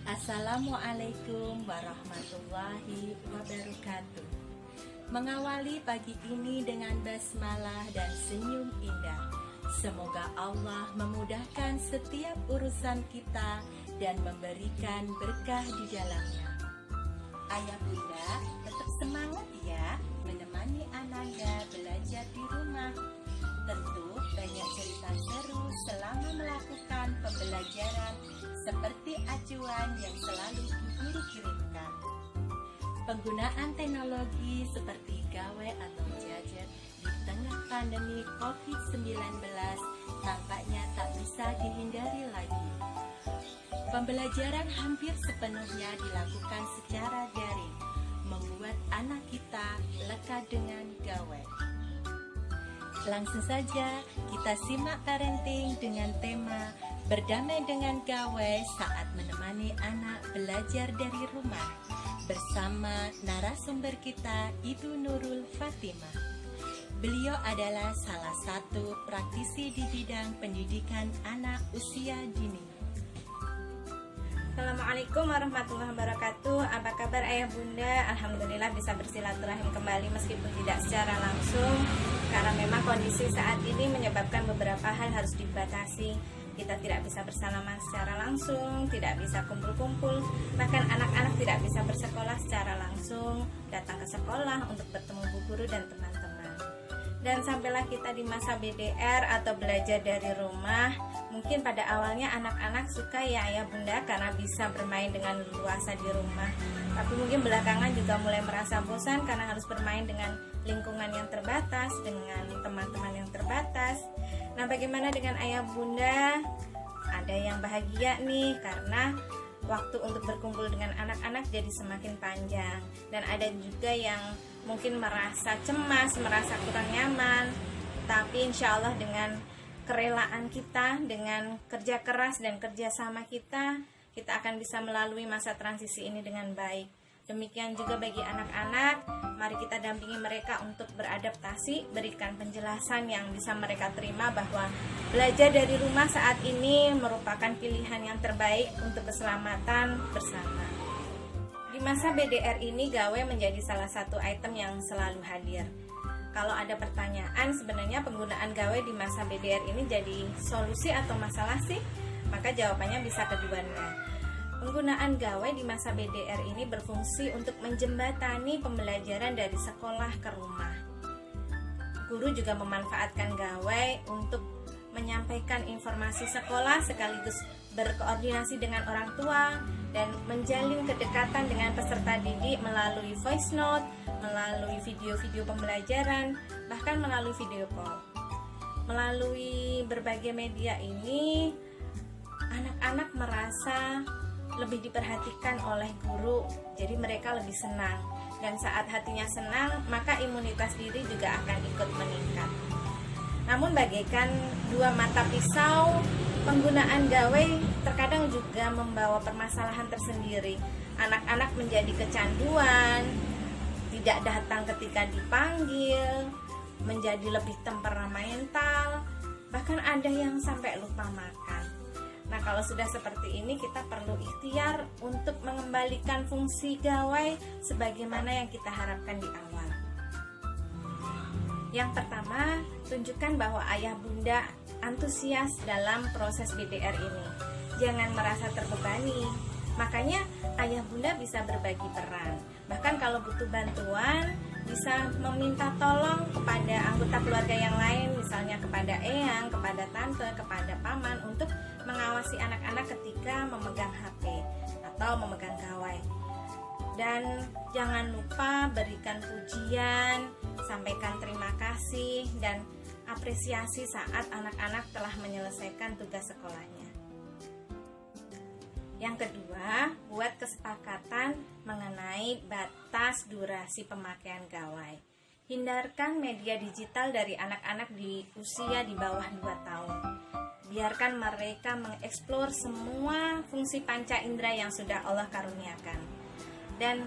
Assalamualaikum warahmatullahi wabarakatuh. Mengawali pagi ini dengan basmalah dan senyum indah. Semoga Allah memudahkan setiap urusan kita dan memberikan berkah di dalamnya. Ayah bunda tetap semangat ya menemani ananda belajar di rumah. Tentu banyak cerita seru selama melakukan pembelajaran seperti acuan yang selalu guru kirimkan. Penggunaan teknologi seperti gawe atau gadget di tengah pandemi COVID-19 tampaknya tak bisa dihindari lagi. Pembelajaran hampir sepenuhnya dilakukan secara daring, membuat anak kita lekat dengan gawe. Langsung saja kita simak parenting dengan tema berdamai dengan gawe saat menemani anak belajar dari rumah bersama narasumber kita Ibu Nurul Fatimah. Beliau adalah salah satu praktisi di bidang pendidikan anak usia dini. Assalamualaikum warahmatullahi wabarakatuh. Apa kabar ayah bunda? Alhamdulillah bisa bersilaturahim kembali meskipun tidak secara langsung, karena memang kondisi saat ini menyebabkan beberapa hal harus dibatasi. Kita tidak bisa bersalaman secara langsung, tidak bisa kumpul-kumpul, bahkan anak-anak tidak bisa bersekolah secara langsung, datang ke sekolah untuk bertemu bu guru dan teman-teman. Dan sampailah kita di masa BDR atau belajar dari rumah. Mungkin pada awalnya anak-anak suka ya ayah bunda karena bisa bermain dengan leluasa di rumah. Tapi mungkin belakangan juga mulai merasa bosan karena harus bermain dengan lingkungan yang terbatas, dengan teman-teman yang terbatas. Nah, bagaimana dengan ayah bunda? Ada yang bahagia nih karena waktu untuk berkumpul dengan anak-anak jadi semakin panjang. Dan ada juga yang mungkin merasa cemas, merasa kurang nyaman. Tapi insya Allah dengan kerelaan kita, dengan kerja keras dan kerjasama kita akan bisa melalui masa transisi ini dengan baik. Demikian juga bagi anak-anak, mari kita dampingi mereka untuk beradaptasi, berikan penjelasan yang bisa mereka terima bahwa belajar dari rumah saat ini merupakan pilihan yang terbaik untuk keselamatan bersama. Di masa BDR ini, gawe menjadi salah satu item yang selalu hadir. Kalau ada pertanyaan, sebenarnya penggunaan gawe di masa BDR ini jadi solusi atau masalah sih? Maka jawabannya bisa keduanya. Penggunaan gawe di masa BDR ini berfungsi untuk menjembatani pembelajaran dari sekolah ke rumah. Guru juga memanfaatkan gawe untuk menyampaikan informasi sekolah sekaligus berkoordinasi dengan orang tua dan menjalin kedekatan dengan peserta didik melalui voice note, melalui video-video pembelajaran, bahkan melalui video call. Melalui berbagai media ini, anak-anak merasa lebih diperhatikan oleh guru, jadi mereka lebih senang. Dan saat hatinya senang, maka imunitas diri juga akan ikut meningkat. Namun bagaikan dua mata pisau, penggunaan gawe terkadang juga membawa permasalahan tersendiri. Anak-anak menjadi kecanduan, tidak datang ketika dipanggil, menjadi lebih temperamental, bahkan ada yang sampai lupa makan. Nah, kalau sudah seperti ini, kita perlu ikhtiar untuk mengembalikan fungsi gawai sebagaimana yang kita harapkan di awal. Yang pertama, tunjukkan bahwa ayah bunda antusias dalam proses BDR ini. Jangan merasa terbebani. Makanya ayah bunda bisa berbagi peran. Bahkan kalau butuh bantuan, bisa meminta tolong kepada anggota keluarga yang lain, misalnya kepada eyang, kepada tante, kepada paman untuk mengawasi anak-anak ketika memegang HP atau memegang gawai. Dan jangan lupa berikan pujian, sampaikan terima kasih dan apresiasi saat anak-anak telah menyelesaikan tugas sekolahnya. Yang kedua, buat kesepakatan mengenai batas durasi pemakaian gawai. Hindarkan media digital dari anak-anak di usia di bawah 2 tahun. Biarkan mereka mengeksplor semua fungsi panca indera yang sudah Allah karuniakan. Dan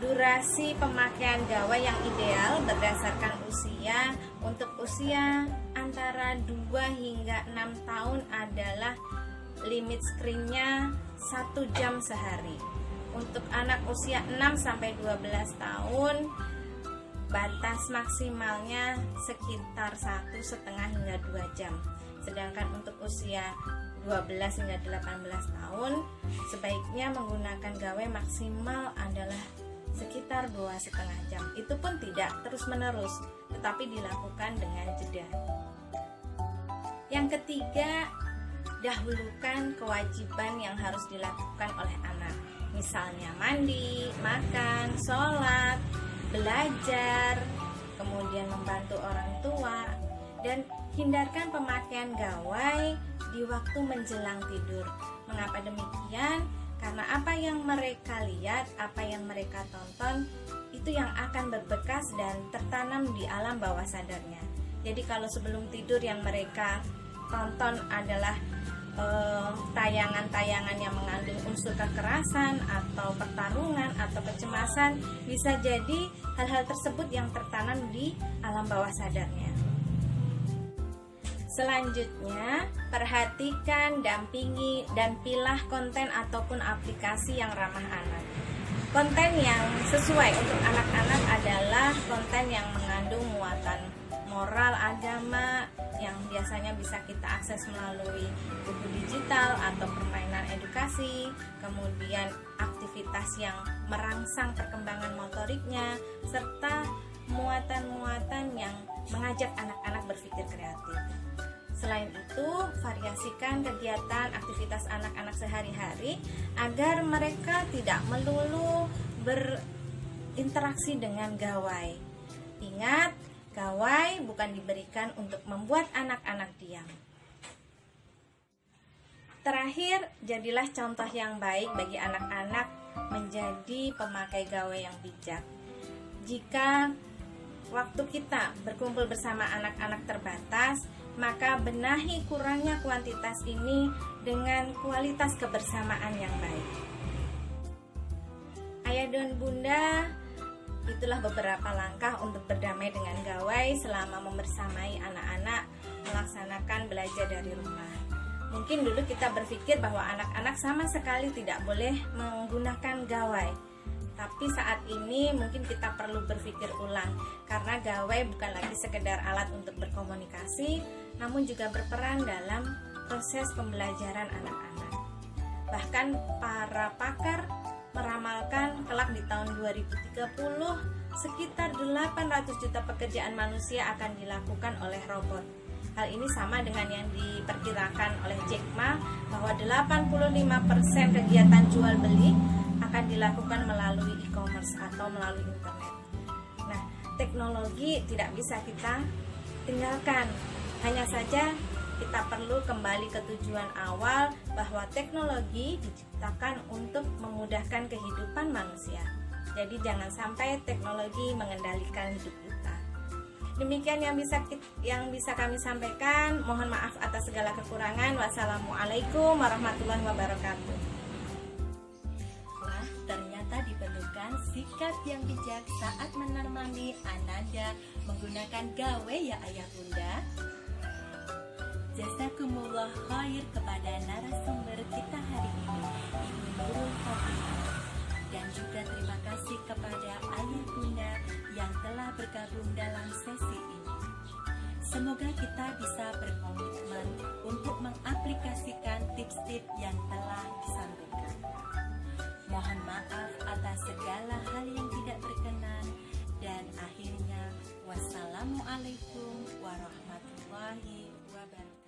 durasi pemakaian gawai yang ideal berdasarkan usia, untuk usia antara 2 hingga 6 tahun adalah limit screen-nya 1 jam sehari. Untuk anak usia 6 sampai 12 tahun batas maksimalnya sekitar 1,5 hingga 2 jam. Sedangkan untuk usia 12 hingga 18 tahun sebaiknya menggunakan gawai maksimal adalah sekitar 2,5 jam. Itu pun tidak terus-menerus, tetapi dilakukan dengan jeda. Yang ketiga, dahulukan kewajiban yang harus dilakukan oleh anak. Misalnya mandi, makan, sholat, belajar, kemudian membantu orang tua, dan hindarkan pemakaian gawai di waktu menjelang tidur. Mengapa demikian? Karena apa yang mereka lihat, apa yang mereka tonton, itu yang akan berbekas dan tertanam di alam bawah sadarnya. Jadi kalau sebelum tidur yang mereka tonton adalah tayangan-tayangan yang mengandung unsur kekerasan atau pertarungan atau kecemasan, bisa jadi hal-hal tersebut yang tertanam di alam bawah sadarnya. Selanjutnya, perhatikan, dampingi, dan pilah konten ataupun aplikasi yang ramah anak. Konten yang sesuai untuk anak-anak adalah konten yang mengandung muatan moral agama yang biasanya bisa kita akses melalui buku digital atau permainan edukasi, kemudian aktivitas yang merangsang perkembangan motoriknya, serta muatan-muatan yang mengajak anak-anak berpikir kreatif. Selain itu, variasikan kegiatan aktivitas anak-anak sehari-hari agar mereka tidak melulu berinteraksi dengan gawai. Ingat, gawai bukan diberikan untuk membuat anak-anak diam. Terakhir, jadilah contoh yang baik bagi anak-anak menjadi pemakai gawai yang bijak. Jika waktu kita berkumpul bersama anak-anak terbatas, maka benahi kurangnya kuantitas ini dengan kualitas kebersamaan yang baik. Ayah dan bunda, itulah beberapa langkah untuk berdamai dengan gawai selama membersamai anak-anak melaksanakan belajar dari rumah. Mungkin dulu kita berpikir bahwa anak-anak sama sekali tidak boleh menggunakan gawai. Tapi saat ini mungkin kita perlu berpikir ulang, karena gawai bukan lagi sekedar alat untuk berkomunikasi, namun juga berperan dalam proses pembelajaran anak-anak. Bahkan para pakar meramalkan kelak di tahun 2030 sekitar 800 juta pekerjaan manusia akan dilakukan oleh robot. Hal ini sama dengan yang diperkirakan oleh Jack Ma bahwa 85% kegiatan jual beli akan dilakukan melalui e-commerce atau melalui internet. Nah, teknologi tidak bisa kita tinggalkan. Hanya saja kita perlu kembali ke tujuan awal bahwa teknologi diciptakan untuk memudahkan kehidupan manusia. Jadi jangan sampai teknologi mengendalikan hidup kita. Demikian yang bisa kami sampaikan. Mohon maaf atas segala kekurangan. Wassalamualaikum warahmatullahi wabarakatuh. Wah, ternyata diperlukan sikap yang bijak saat menemani Ananda menggunakan gawai ya ayah bunda. Jazakumullah khair kepada narasumber kita hari ini, Ibu Nurul Khotimah. Dan juga terima kasih kepada ayah bunda yang telah bergabung dalam sesi ini. Semoga kita bisa berkomitmen untuk mengaplikasikan tips-tips yang telah disampaikan. Mohon maaf atas segala hal yang tidak berkenan, dan akhirnya wassalamualaikum warahmatullahi wabarakatuh.